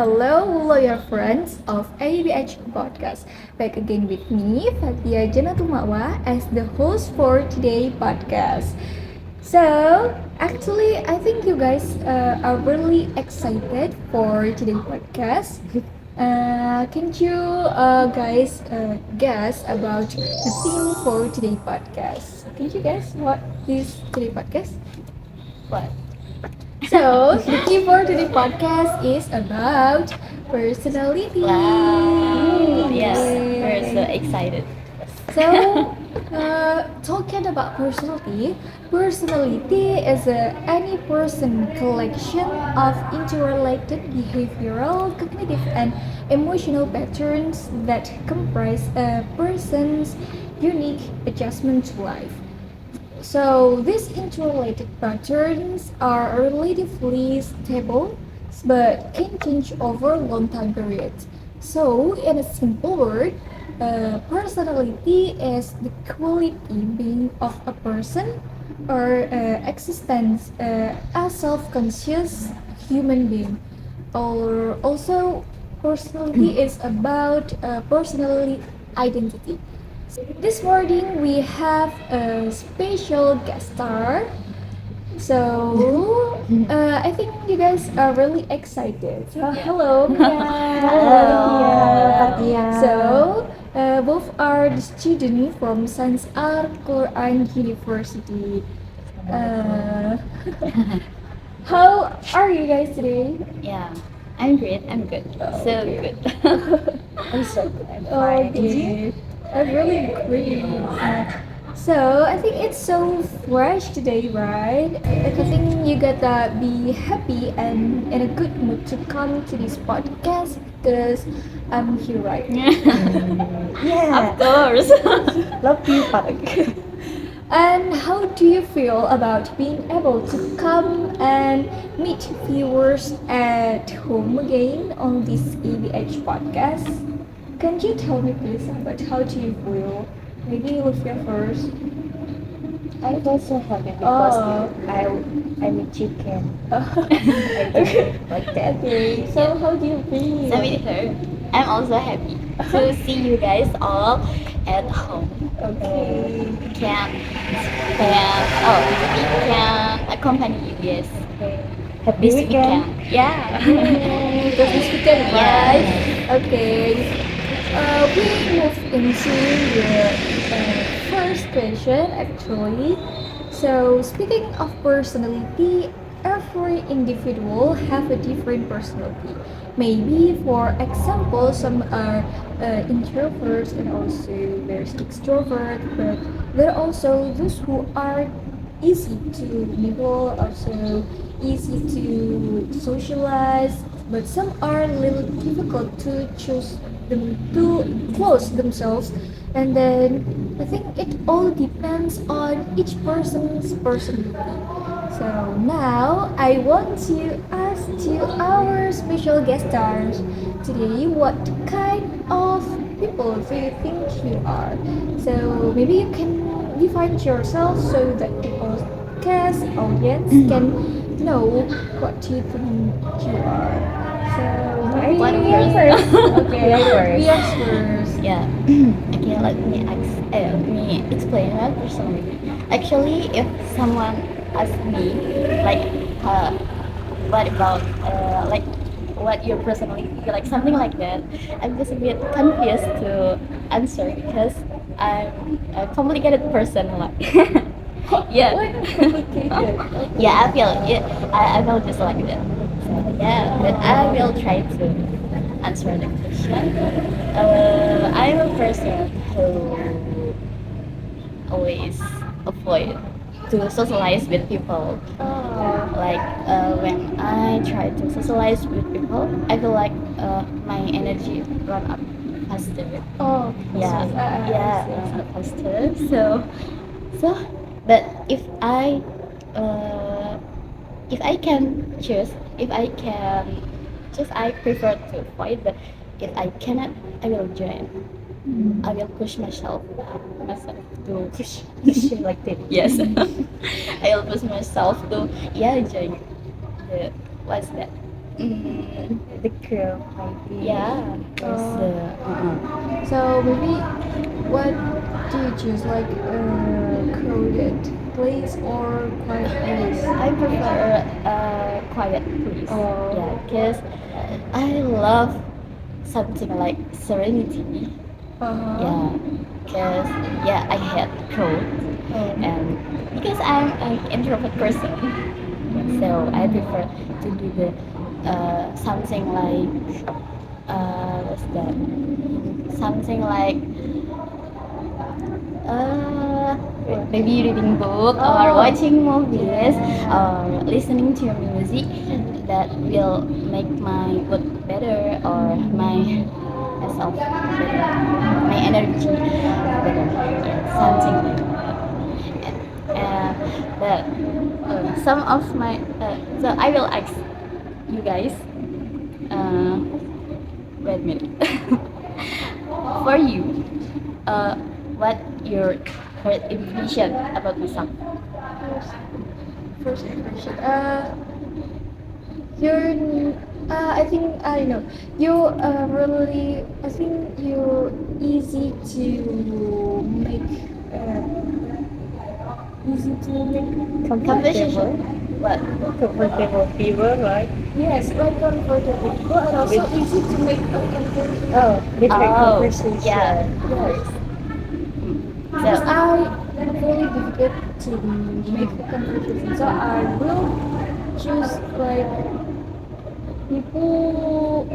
hello, loyal friends of ABH Podcast. Back again with me, Fatia Janatumawa, as the host for today's podcast. So, actually, I think you guys are really excited for today's podcast. Can you guys guess about the theme for today's podcast? Can you guess what is today's podcast? What? So, the key for today's podcast is about personality. Wow. Yes, we're so Yay. excited. So, talking about personality is any person collection of interrelated behavioral, cognitive, and emotional patterns that comprise a person's unique adjustment to life. So these interrelated patterns are relatively stable but can change over long time periods. So in a simple word, personality is the quality being of a person or existence as self-conscious human being. Or also personality is about personality identity. This morning we have a special guest star. So I think you guys are really excited. So hello, Mia. Hello. Fatia. So both are the student from Science Al Quran University. Uh, how are you guys today? Yeah, I'm great. I'm good. So Okay. good. I'm so good. I'm fine. Okay. I'm really great. So I think it's so fresh today, right? Like, I think you gotta be happy and in a good mood to come to this podcast because I'm here right now. Yeah. Of course. Love you, Pak. And how do you feel about being able to come and meet viewers at home again on this EBH podcast? Can you tell me please about how do you feel? Maybe Lucia first. I was so happy because Oh. I'm a chicken. Okay. Like that. Okay, so how do you feel? So with her, I'm also happy to see you guys all at home. Okay. Can we can accompany you. Yes. Happy This weekend. Yeah. Because this weekend, Yeah. right? Okay. We move into the first question actually. So speaking of personality, every individual have a different personality. Maybe, for example, some are introverts and also there's extrovert, but there are also those who are easy to mingle, also easy to socialize, but some are a little difficult to choose them to close themselves. And then I think it all depends on each person's personality. So now I want to ask to our special guest stars today, what kind of people do you think you are? So maybe you can define yourself so that the podcast audience can know what you think you are. So maybe What we are first? first. Okay, We are first. we are first. Yeah. Okay, let me explain my personality. Actually, if someone asks me like what about what your personality, like something like that, I'm just a bit confused to answer because I'm a complicated person. Like yeah. What complicated? Yeah, I feel just like that. So yeah, but I will try to answer the question. I'm a person who always avoid to socialize with people. Oh. Like when I try to socialize with people, I feel like my energy run up faster. Oh. Yeah, I see. faster. So, but if I can choose, if I can choose, I prefer to avoid. But if I cannot, I will join. I will push myself to push like that. Yes, I will push myself to join. The, what's that? Mm, The girl, maybe. yeah, there's So maybe what do you choose, like crowded place or quiet place? I prefer a quiet place. Oh. Yeah, because I love something like serenity. Uh-huh. Yeah, because yeah, I hate crowd, Oh. and because I'm an introvert person, so I prefer to do the something like what's that? Something like uh, maybe reading book or Oh. watching movies Yeah. or listening to music that will make my mood better or my myself better, my energy better. Yeah, something like that. But some of my so I will ask you guys. Uh, Wait a minute. For you, what your first impression about myself? First, first impression. You're. I think I know. You really. I think you easy to make. Easy to make. Conversation. What? Comfortable people, right? Yes, like comfortable, but also easy to make a conversation. Oh, different Oh, conversation. yeah. Yes, because So, I really difficult to make a conversation, so I will choose like people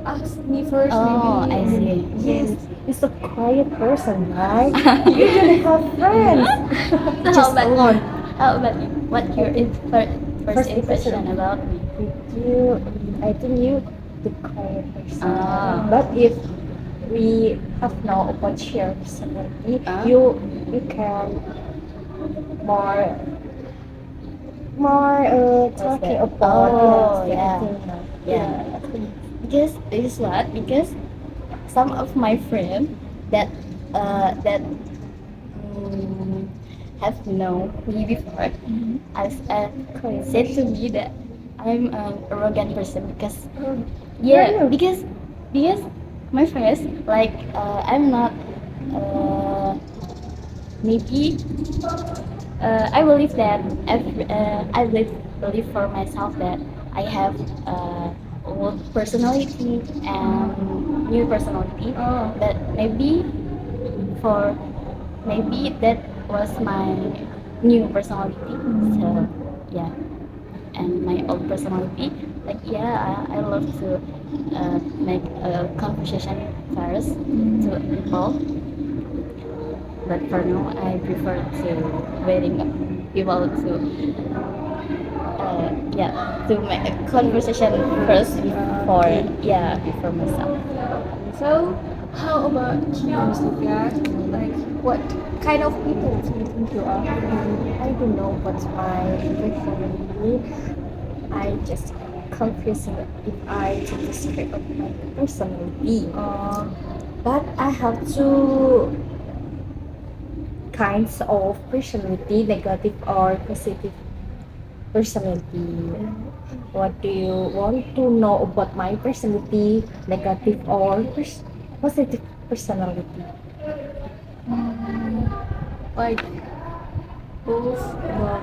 ask me first, oh, I maybe. see. Yes, it's a quiet person, right? You usually have friends. So Just alone. how about you? What your first First impression impression. about me? With you, I think you the quiet person. Ah. But if we have now about share personality, Ah. you can more talking that? about Oh, yes, yeah. I think now. Yeah. Because what? Because some of my friends that mm, have known me before as said to me that I'm an arrogant person because yeah you? because my friends like I'm not uh, maybe I believe that I believe for myself that I have old personality and new personality, Oh. but for maybe that was my new personality. So yeah, and my old personality, like yeah, I love to make a conversation first to people, but for now I prefer to waiting people to yeah, to make a conversation first before yeah, before myself. So, how about you, Sylvia? Like, what kind of people do you think you are? I don't know what's my personality. I just confusing if I to describe of my personality. But I have two kinds of personality, negative or positive personality. What do you want to know about my personality, negative or positive personality? Like, both about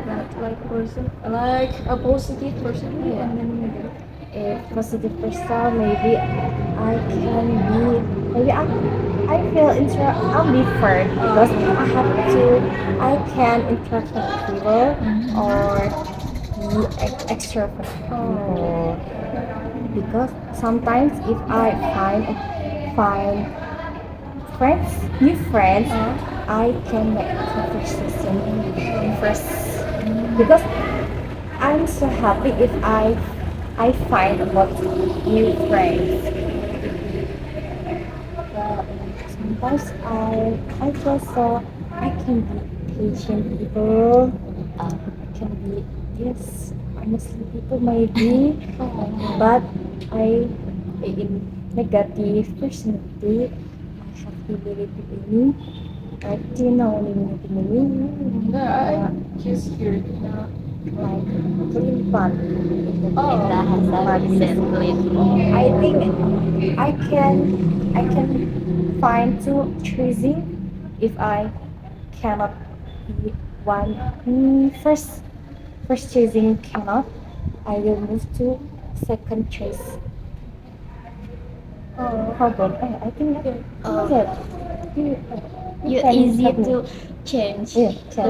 that, like person, like a positive person Yeah. and then negative. A positive person, maybe I can be, maybe I feel ambivert because I have to, I can interact with people or be extrovert people. Because sometimes if I find friends, new friends, I can make conversation first. Because I'm so happy if I find about new friends. But sometimes I feel so I can be patient people. Can be yes honestly people maybe. But I in negative personality I have humility in me. I do know humility in me. No, I just hear it now. like clean fun. Kita Hasan Zenlin. I think I can find two choosing if I cannot be one. First choosing cannot. I will move to second choice. Oh, How about I think Oh. that you, You can easy help me. to change Yeah, the change.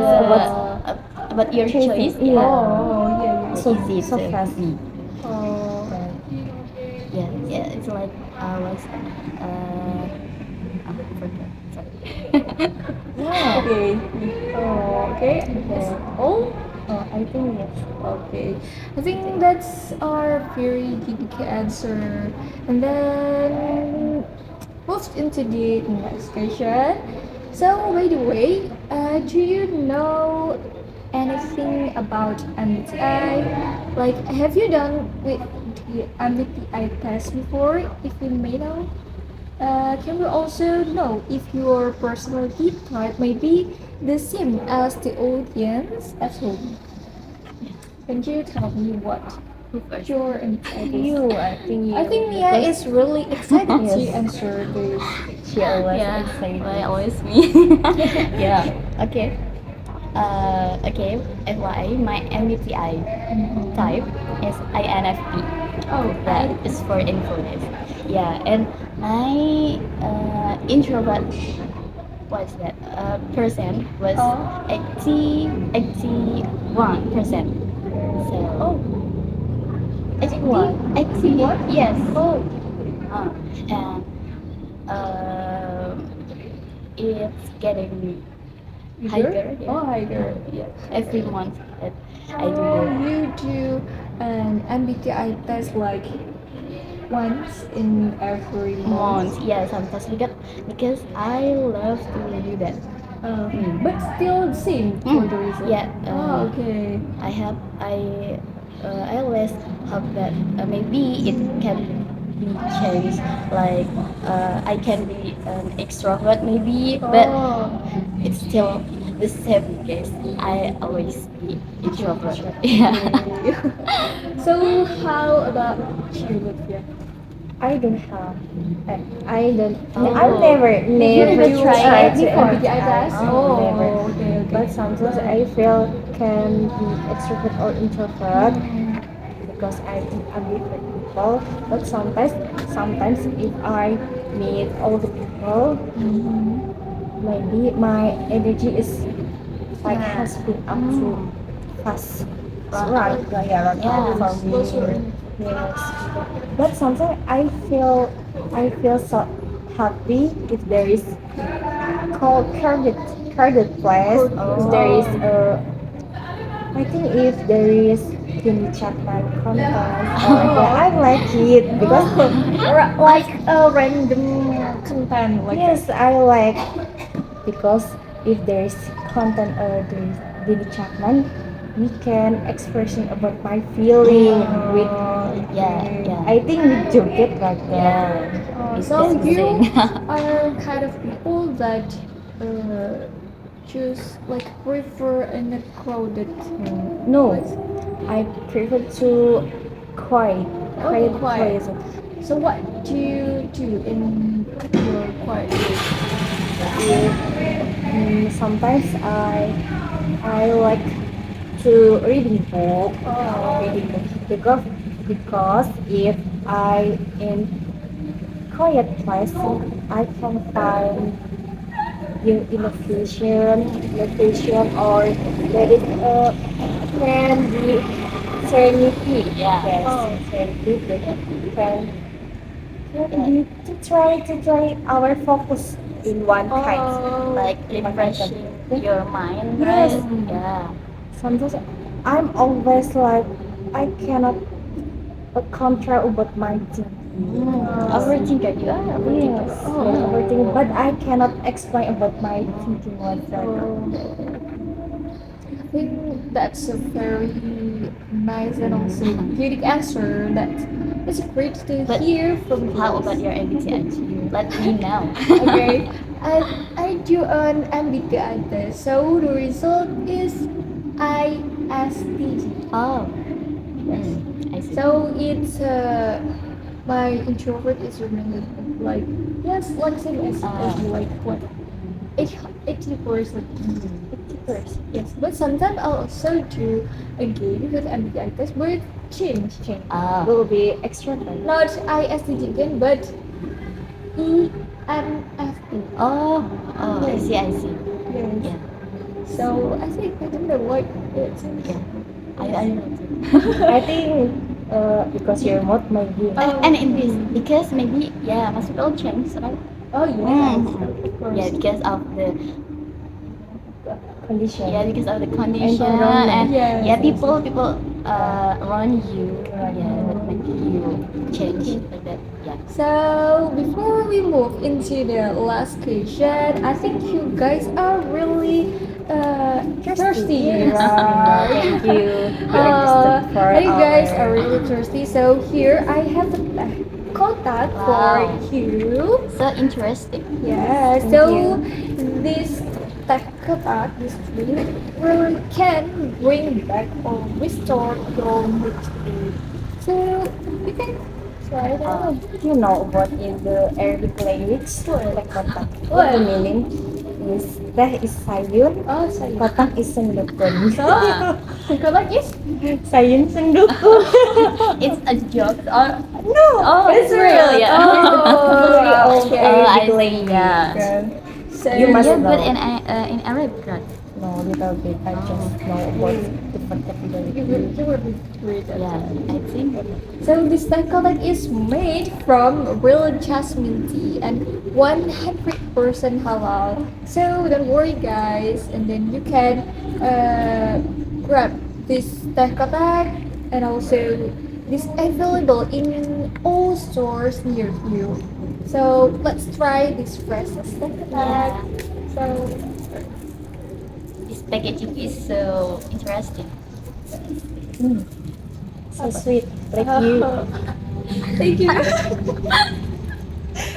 about your Choosing, choice. yeah. oh, yeah, yeah. So Easy so to fast. Oh, yeah, yeah. It's like was I forgot. Sorry. Yeah. okay. Oh, okay. That's Okay. all. I think yes. Okay, I think that's our very unique answer. And then moved into the next question. So, by the way, do you know anything about MBTI? Like, have you done with the MBTI test before? If you may know, can we also know if your personality type may be the same as the audience at home? Can you tell me what Who first? your MBTI is? You, I think you. I think Mia because is really excited to Yes. answer this. She always Yeah, excited. why always me? Yeah. Okay. Okay. FYI, my MBTI type is INFP. Oh, That is for influence. Yeah, and my introvert was that percent was Oh. 81%. So Oh, 81, 81? yes. Oh, And it's getting higher. Yeah. Oh, higher. Yeah. Every month that I do Oh, that. you do an MBTI test like once in every month. Months, yeah, sometimes because I love to do that. But still the same for the result. Yeah. Oh, okay. I have I always hope that maybe it can be changed. Like I can be an extrovert maybe, but Oh. it's still the same case. I always be introvert. Yeah. So how about you, Lutfia? I don't have. I don't. Oh. I've never Never You try it to before? MBTI test? Oh, never. okay, okay. But sometimes I feel can be extrovert or introvert because I think I'm different people. But sometimes if I meet all the people, maybe my energy is like has been up to fast. Right, yeah, Yeah. for me. What's your Yes. But sometimes I feel so happy if there is called crowded place. If there is I think if there is Jimmy Chapman content or that I like it because like a random content like yes I like because if there is content or there is Jimmy Chapman we can expression about my feeling with Yeah. I think we joke it like that. It's So the you same. are kind of people that uh, choose like prefer in a crowded No, place. I prefer to quiet Quiet. place. So what do you do in your quiet place? If, sometimes I like to reading book, reading book because if I in quiet place I can find new innovation or there is a can be serenity. Yeah. Yes, Oh. serenity that can be to try our focus in one kind. Oh. Like In one refreshing item. your mind, Yes. right? Yeah. Sometimes I'm always like I cannot control about my thinking. Overthinker, you are overthinker. Yes, overthinking, but I cannot explain about my thinking like that. I think that's a very nice and also unique answer. That's great to But hear from you. How about your MBTI? Let me know. Okay, I do an MBTI test. So the result is ISTJ. Oh, Yes. I see. So it's my introvert is remaining like yes, like same as you, like what 80%. Mm. 80%. Yes. But sometimes I'll also do a game with MBTI test but change. Change. Ah. Will be extrovert. Not ISTJ again but ENFP. Oh, oh, I see, I see. Yes. Yeah, So I think I don't know what it's. yeah. I don't know too. I think because you're not maybe Oh. And in this, because maybe, yeah, must will change, right? Oh yes, Mhm. of course. Yeah, because of the condition. yeah, because of the condition Environment. and Yes, yeah, yes, people around you, Around yeah, you. that make you change like that. Yeah. So before we move into the last question, I think you guys are really thirsty, Yes. right? Thank you. You Uh, understood for you guys are our really thirsty. So here I have the contact Wow. for you. So interesting. Yeah. Thank So you. this contact, this drink, really can bring back or restore your mood. So you can try it out. You know what in the Arabic language like kotak. What the meaning is teh is sayur, Oh, sayur. kotak is sendukun. So, contact is Sayur sendukun. It's a joke or No, oh, it's real, yeah. Oh, okay. Oh, I Arabic see, language. yeah. So You must Yeah, know. but in Arabic, right? No, little bit. I just know about the vocabulary. you will be great at Yeah, that. I think. So this teh kotak is made from real jasmine tea and 100% halal. So don't worry guys, and then you can grab this teh kotak and also this available in all stores near you. So let's try this fresh teh kotak. Yeah. So This packaging is so interesting. So sweet, like you. thank you.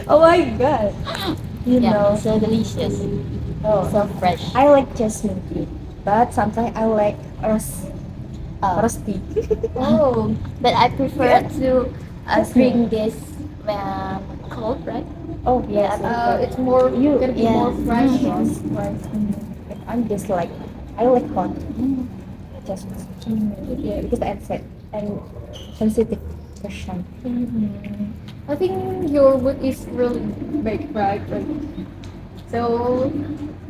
Oh my god. You Yeah, know. so delicious, Oh, so fresh. I like jasmine tea, but sometimes I like rose tea. Oh, But I prefer Yeah. to Jasmine. drink this when cold, right? Oh Yeah, yes, it's more You- gonna be yeah. more fresh. yes. Right. I'm just like I like hot Mm. jasmine. Yeah. Because I'm sensitive person. I think your wood is really big, right? Like, so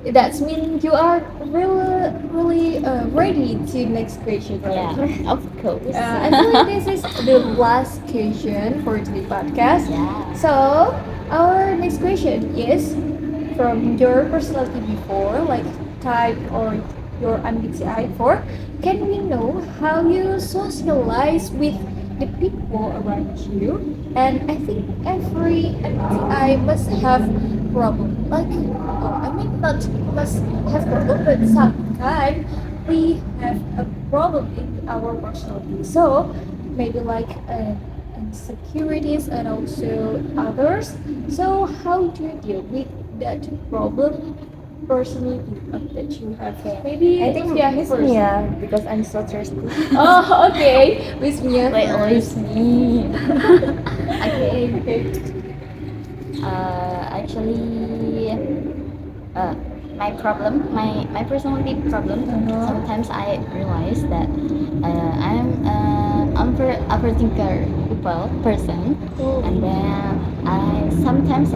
that means you are really ready to next question, right? Yeah, of course. I feel like this is the last question for today's podcast. Yeah. So our next question is from your personality before, like type or your MBTI for. Can we know how you socialize with the people around you? And I think every MBTI must have problem. Like, I mean, not must have problem, but sometimes we have a problem in our personality. So maybe like insecurities and also others. So how do you deal with that problem personally that you have? Maybe I think Mia Miss first. Mia because I'm so thirsty. Oh, okay. Miss Mia Wait, first. always me. Okay, okay. Actually, my personality problem. Sometimes I realize that I'm an overthinker person, and then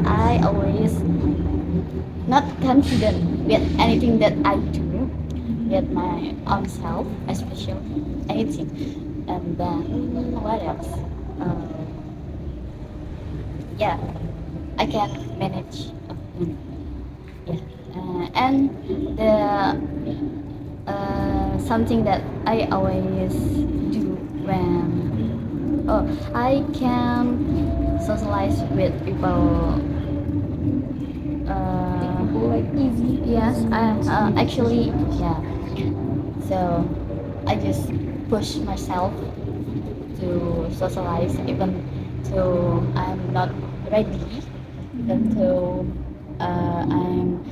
I always not confident with anything that I do, with my own self, especially anything. And then what else? Yeah, I can manage. Yeah, and the something that I always do when I can socialize with people. Like easy. Yes, actually, yeah. So I just push myself to socialize, even though I'm not ready, even though I'm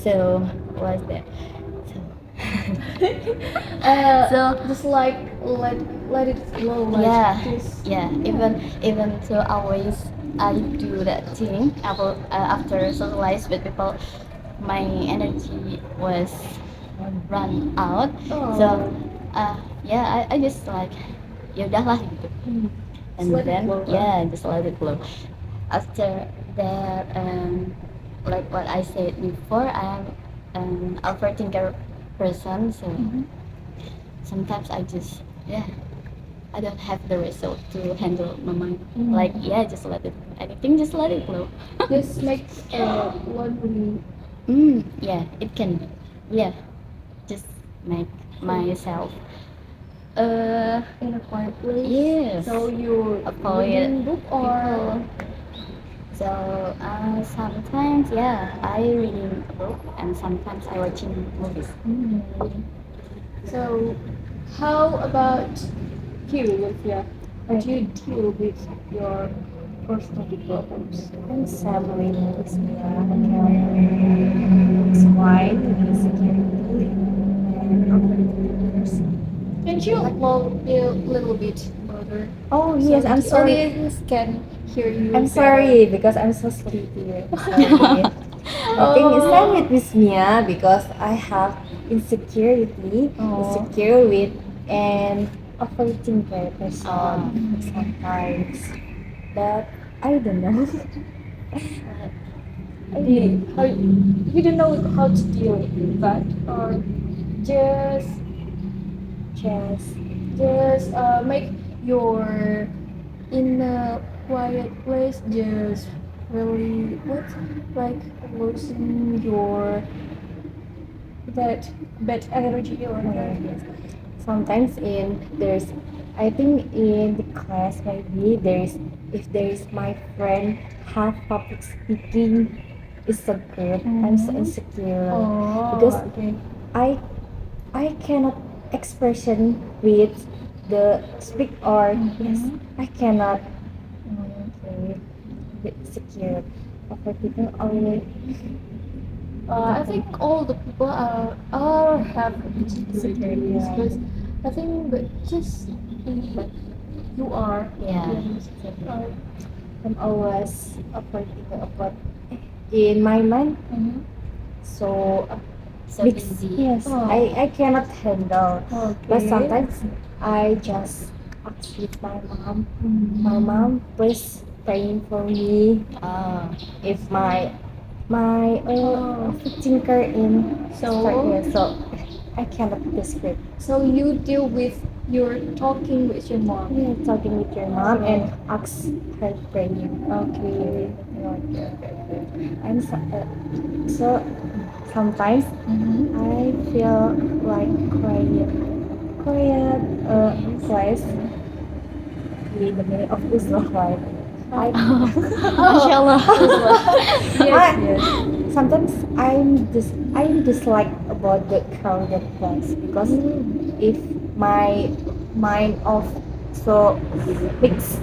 so what's that? So, So just like let it flow, like yeah, just yeah. Even so, always I do that thing after socialize with people, my energy was run out. So oh, yeah, I just like ya udahlah gitu. just And let it then flow. yeah, just let it flow. After that, like what I said before, I'm an overthinker person, so Mhm. sometimes I just yeah, I don't have the result to handle my mind. Mm. Like yeah, just let it anything, just let it flow. Just make lonely Yeah, it can be. Yeah, just make myself. in a quiet place. Yes. So you Avoid reading book or people. So sometimes yeah, I reading a book and sometimes I watching movies. Mm. So how about you, Olivia? How do you deal with your personality problems? I'm sadly with me. It's why insecurity and overthinkers. Can you a little bit louder? Oh So yes, I'm the sorry. audience can hear you I'm better. sorry because I'm so sleepy. Sorry. I think it's time with Miss Mia because I have insecurity, Oh. insecure with and overthinker person Oh. sometimes. But I don't know. How you don't know how to deal with that, or just Just make your in a quiet place, just really what, like losing your that bad energy or yes. Sometimes in there's I think in the class maybe there's if there's my friend have public speaking is so good. I'm so insecure because okay. I I cannot expression with the speak or yes I cannot okay the insecure of people always I think all the people are have insecurities, Yeah. but I think but just be you are. Yeah. Uh, I'm always overthinking about in my mind so So mix busy. yes Oh. I cannot handle but okay. sometimes I just ask with my mom Mm. please praying for me Oh. if my Oh. thinker in So yeah, so I cannot describe so you deal with your talking with your mom. yeah, talking with your mom and ask her praying okay I'm so sometimes I feel like quiet place in the middle of Uzlah, right? I, Mashallah. Yes, I sometimes I'm dislike about the crowded place because if my mind of so mixed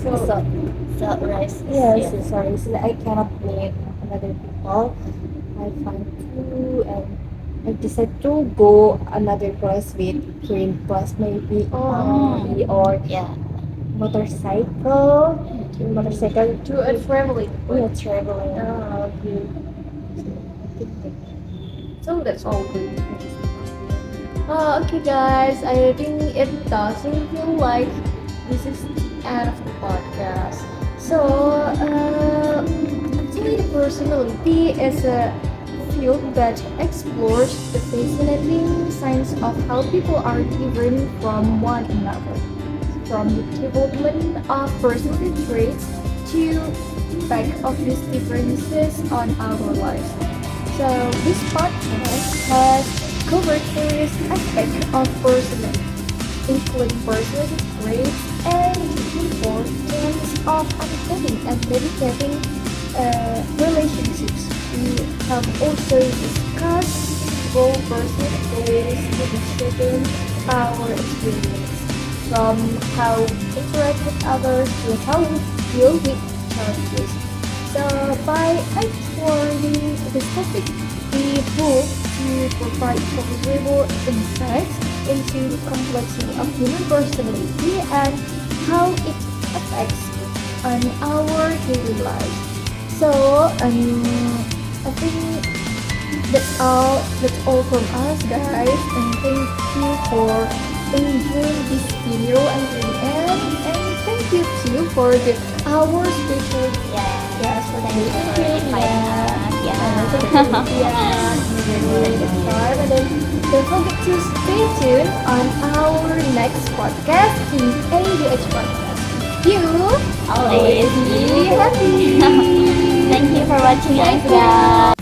so so So rice. yes sorry so I cannot meet another people I find two and I decide to go another place with green plus maybe Oh. or Yeah. motorcycle to a traveling. yeah traveling Okay. So that's all good. Okay, guys. I think it doesn't feel like this is the end of the podcast. So, actually, the personality is a field that explores the fascinating science of how people are different from one another, from the development of personality traits to the effect of these differences on our lives. So this podcast has covered various aspects of personality, including personality traits and the importance of understanding and navigating relationships. We have also discussed role personalities in shaping our experience, from how we interact with others to how we deal with challenges. So by exploring this topic, we hope to to provide valuable insights into the complexity of human personality and how it affects on our daily lives. So, I think that's all from us, guys. And thank you for enjoying this video until the end. And thank you too for our special Yeah. guest for Thank you today. for inviting us. Thank Yeah. you, and then don't forget to stay tuned on our next podcast in ADH Podcast. You Always be happy. Thank you for watching us, Thank you. guys.